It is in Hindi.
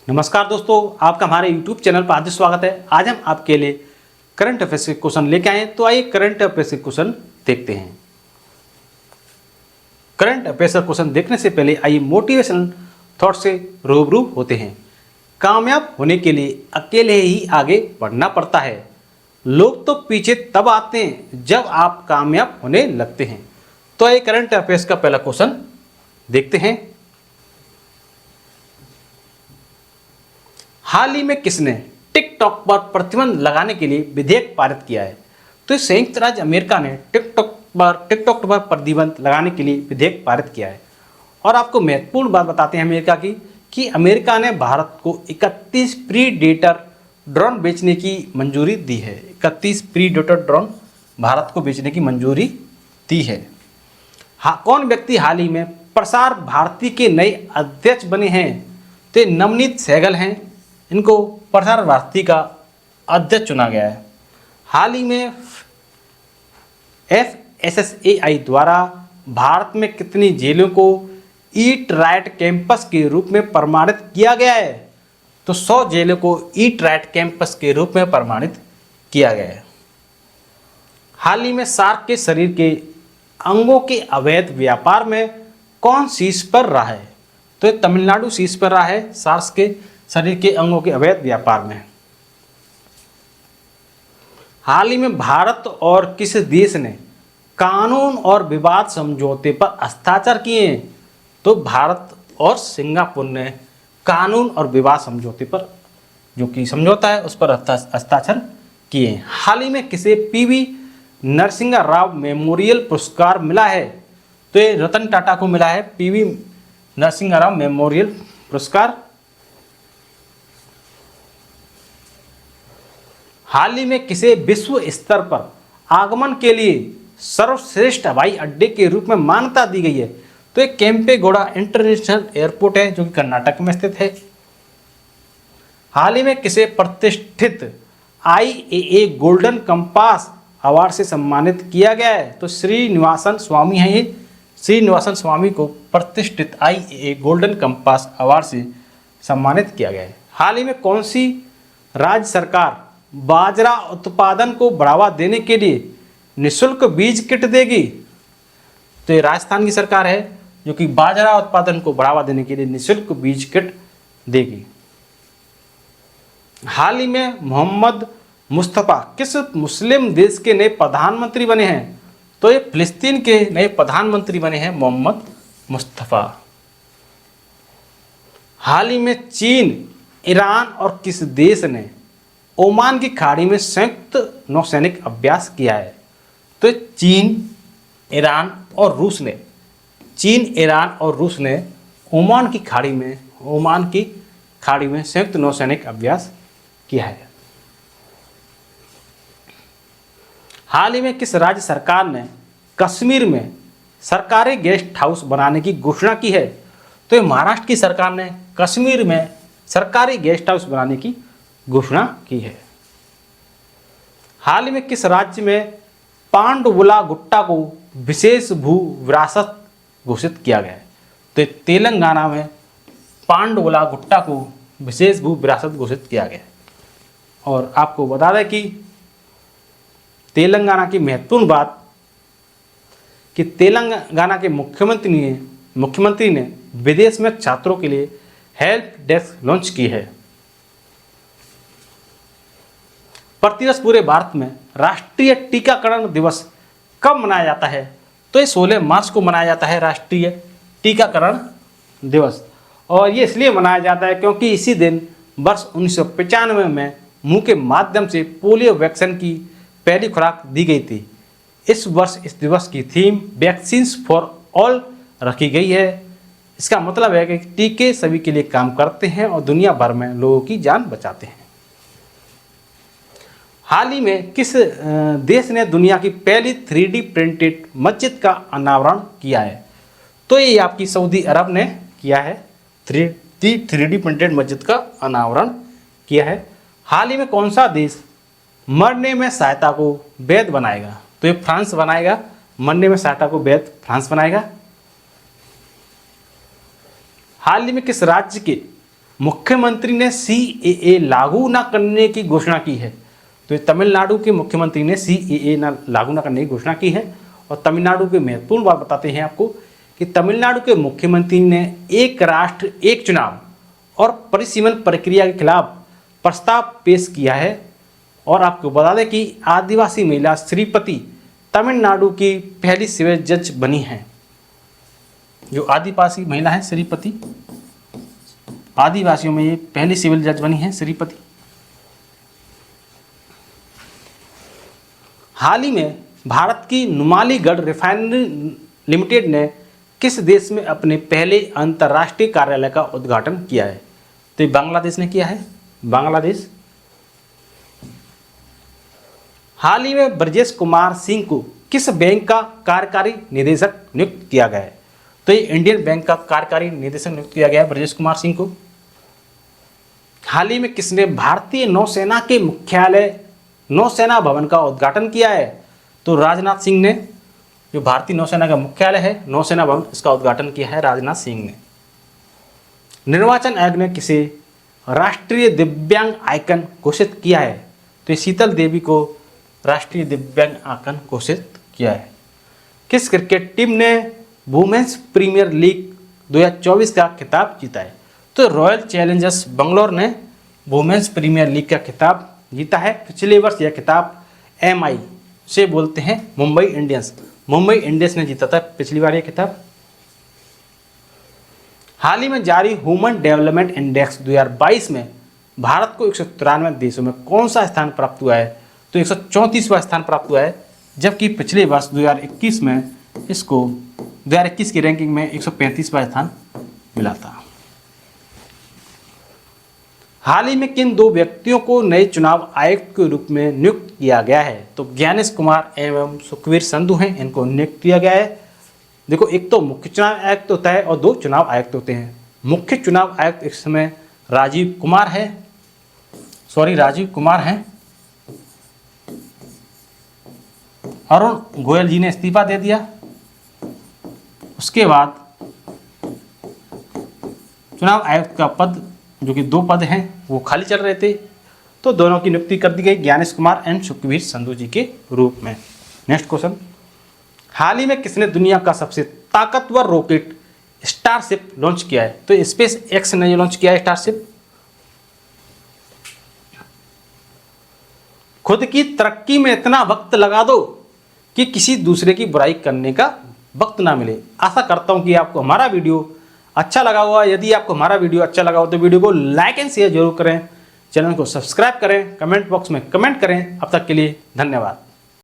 नमस्कार दोस्तों, आपका हमारे YouTube चैनल पर हार्दिक स्वागत है। आज हम आपके लिए करंट अफेयर्स के क्वेश्चन लेके आए हैं। तो आइए करंट अफेयर्स के क्वेश्चन देखते हैं। करंट अफेयर्स का क्वेश्चन देखने से पहले आइए मोटिवेशनल थॉट से रूबरू होते हैं। कामयाब होने के लिए अकेले ही आगे बढ़ना पड़ता है। लोग तो पीछे तब आते हैं जब आप कामयाब होने लगते हैं। तो आइए करंट अफेयर्स का पहला क्वेश्चन देखते हैं। हाल ही में किसने टिकटॉक पर प्रतिबंध लगाने के लिए विधेयक पारित किया है? तो संयुक्त राज्य अमेरिका ने टिकटॉक पर प्रतिबंध लगाने के लिए विधेयक पारित किया है। और आपको महत्वपूर्ण बात बताते हैं अमेरिका की कि अमेरिका ने भारत को 31 प्रीडेटर ड्रोन बेचने की मंजूरी दी है। 31 प्रीडेटर ड्रोन भारत को बेचने की मंजूरी दी है। कौन व्यक्ति हाल ही में प्रसार भारती के नए अध्यक्ष बने हैं? तो नवनीत सहगल हैं। इनको प्रसार भारती का अध्यक्ष चुना गया है। हाल ही में FSSAI द्वारा भारत में कितनी जेलों को ईट राइट कैंपस के रूप में प्रमाणित किया गया है? तो 100 जेलों को ईट राइट कैंपस के रूप में प्रमाणित किया गया है। हाल ही में सार्क के शरीर के अंगों के अवैध व्यापार में कौन शीर्ष पर रहा है? तो तमिलनाडु शीर्ष पर रहा है सार्क के शरीर के अंगों के अवैध व्यापार में। हाल ही में भारत और किस देश ने कानून और विवाद समझौते पर हस्ताक्षर किए हैं? तो भारत और सिंगापुर ने कानून और विवाद समझौते पर जो कि समझौता है उस पर हस्ताक्षर किए हैं। हाल ही में किसे PV नरसिंहा राव मेमोरियल पुरस्कार मिला है? तो ये रतन टाटा को मिला है PV नरसिंहा राव मेमोरियल पुरस्कार। हाल ही में किसे विश्व स्तर पर आगमन के लिए सर्वश्रेष्ठ हवाई अड्डे के रूप में मान्यता दी गई है? तो एक केम्पेगौड़ा इंटरनेशनल एयरपोर्ट है जो कि कर्नाटक में स्थित है। हाल ही में किसे प्रतिष्ठित IAA गोल्डन कंपास अवार्ड से सम्मानित किया गया है? तो श्रीनिवासन स्वामी हैं। ये श्रीनिवासन स्वामी को प्रतिष्ठित IAA गोल्डन कंपास अवार्ड से सम्मानित किया गया है। हाल ही में कौन सी राज्य सरकार बाजरा उत्पादन को बढ़ावा देने के लिए निःशुल्क बीज किट देगी? तो ये राजस्थान की सरकार है जो कि बाजरा उत्पादन को बढ़ावा देने के लिए निःशुल्क बीज किट देगी। हाल ही में मोहम्मद मुस्तफ़ा किस मुस्लिम देश के नए प्रधानमंत्री बने हैं? तो ये फिलिस्तीन के नए प्रधानमंत्री बने हैं मोहम्मद मुस्तफ़ा। हाल ही में चीन, ईरान और किस देश ने ओमान की खाड़ी में संयुक्त नौसैनिक अभ्यास किया है? तो चीन, ईरान और रूस ने ओमान की खाड़ी में संयुक्त नौसैनिक अभ्यास किया है। हाल ही में किस राज्य सरकार ने कश्मीर में सरकारी गेस्ट हाउस बनाने की घोषणा की है? तो ये महाराष्ट्र की सरकार ने कश्मीर में सरकारी गेस्ट हाउस बनाने की घोषणा की है। हाल ही में किस राज्य में पांडवुला गुट्टा को विशेष भू विरासत घोषित किया गया है? तो तेलंगाना में पांडवुला गुट्टा को विशेष भू विरासत घोषित किया गया है। और आपको बता दें कि तेलंगाना की महत्वपूर्ण बात कि तेलंगाना के मुख्यमंत्री ने विदेश में छात्रों के लिए हेल्प डेस्क लॉन्च की है। प्रतिवर्ष पूरे भारत में राष्ट्रीय टीकाकरण दिवस कब मनाया जाता है? तो ये 16 मार्च को मनाया जाता है राष्ट्रीय टीकाकरण दिवस। और ये इसलिए मनाया जाता है क्योंकि इसी दिन वर्ष 1995 में मुंह के माध्यम से पोलियो वैक्सीन की पहली खुराक दी गई थी। इस वर्ष इस दिवस की थीम वैक्सीन्स फॉर ऑल रखी गई है। इसका मतलब है कि टीके सभी के लिए काम करते हैं और दुनिया भर में लोगों की जान बचाते हैं। हाल ही में किस देश ने दुनिया की पहली 3D प्रिंटेड मस्जिद का अनावरण किया है? तो ये आपकी सऊदी अरब ने किया है। 3D प्रिंटेड मस्जिद का अनावरण किया है। हाल ही में कौन सा देश मरने में सहायता को वैध बनाएगा? तो ये फ्रांस बनाएगा। मरने में सहायता को वैध फ्रांस बनाएगा। हाल ही में किस राज्य के मुख्यमंत्री ने CAA लागू न करने की घोषणा की है। तो ये तमिलनाडु के मुख्यमंत्री ने CAA लागू न करने की घोषणा की है। और तमिलनाडु के महत्वपूर्ण बात बताते हैं आपको कि तमिलनाडु के मुख्यमंत्री ने एक राष्ट्र एक चुनाव और परिसीमन प्रक्रिया के खिलाफ प्रस्ताव पेश किया है। और आपको बता दें कि आदिवासी महिला श्रीपति तमिलनाडु की पहली सिविल जज बनी हैं। जो आदिवासी महिला है श्रीपति, आदिवासियों में ये पहली सिविल जज बनी है श्रीपति। हाल ही में भारत की नुमालीगढ़ रिफाइनरी लिमिटेड ने किस देश में अपने पहले अंतर्राष्ट्रीय कार्यालय का उद्घाटन किया है? तो ये बांग्लादेश ने किया है, बांग्लादेश। हाल ही में ब्रजेश कुमार सिंह को किस बैंक का कार्यकारी निदेशक नियुक्त किया गया है? तो ये इंडियन बैंक का कार्यकारी निदेशक नियुक्त किया गया है ब्रजेश कुमार सिंह को। हाल ही में किसने भारतीय नौसेना के मुख्यालय नौसेना भवन का उद्घाटन किया है? तो राजनाथ सिंह ने, जो भारतीय नौसेना का मुख्यालय है नौसेना भवन, इसका उद्घाटन किया है राजनाथ सिंह ने। निर्वाचन आयोग ने किसे राष्ट्रीय दिव्यांग आइकन घोषित किया है? तो शीतल देवी को राष्ट्रीय दिव्यांग आइकन घोषित किया है। किस क्रिकेट टीम ने वुमेन्स प्रीमियर लीग 2024 का खिताब जीता है? तो रॉयल चैलेंजर्स बेंगलोर ने वुमेन्स प्रीमियर लीग का खिताब जीता है। पिछले वर्ष यह खिताब MI से बोलते हैं मुंबई इंडियंस, मुंबई इंडियंस ने जीता था पिछली बार यह खिताब। हाल ही में जारी ह्यूमन डेवलपमेंट इंडेक्स 2022 में भारत को 193 देशों में कौन सा स्थान प्राप्त हुआ है? तो 134वां स्थान प्राप्त हुआ है, जबकि पिछले वर्ष 2021 में इसको 2021 की रैंकिंग में 135वां स्थान मिला था। हाल ही में किन दो व्यक्तियों को नए चुनाव आयुक्त के रूप में नियुक्त किया गया है? तो ज्ञानेश कुमार एवं सुखवीर संधू हैं, इनको नियुक्त किया गया है। देखो, एक तो मुख्य चुनाव आयुक्त होता है और दो चुनाव आयुक्त होते हैं। मुख्य चुनाव आयुक्त इस समय राजीव कुमार हैं। अरुण गोयल जी ने इस्तीफा दे दिया। उसके बाद चुनाव आयुक्त का पद, जो कि 2 पद हैं, वो खाली चल रहे थे, तो दोनों की नियुक्ति कर दी गई ज्ञानेश कुमार एंड सुखवीर संधू जी के रूप में। नेक्स्ट क्वेश्चन, हाल ही में किसने दुनिया का सबसे ताकतवर रॉकेट स्टारशिप लॉन्च किया है? तो स्पेस एक्स ने लॉन्च किया है स्टारशिप। खुद की तरक्की में इतना वक्त लगा दो कि किसी दूसरे की बुराई करने का वक्त ना मिले। आशा करता हूं कि आपको हमारा वीडियो अच्छा लगा होगा। यदि आपको हमारा वीडियो अच्छा लगा हो तो वीडियो को लाइक एंड शेयर जरूर करें, चैनल को सब्सक्राइब करें, कमेंट बॉक्स में कमेंट करें। अब तक के लिए धन्यवाद।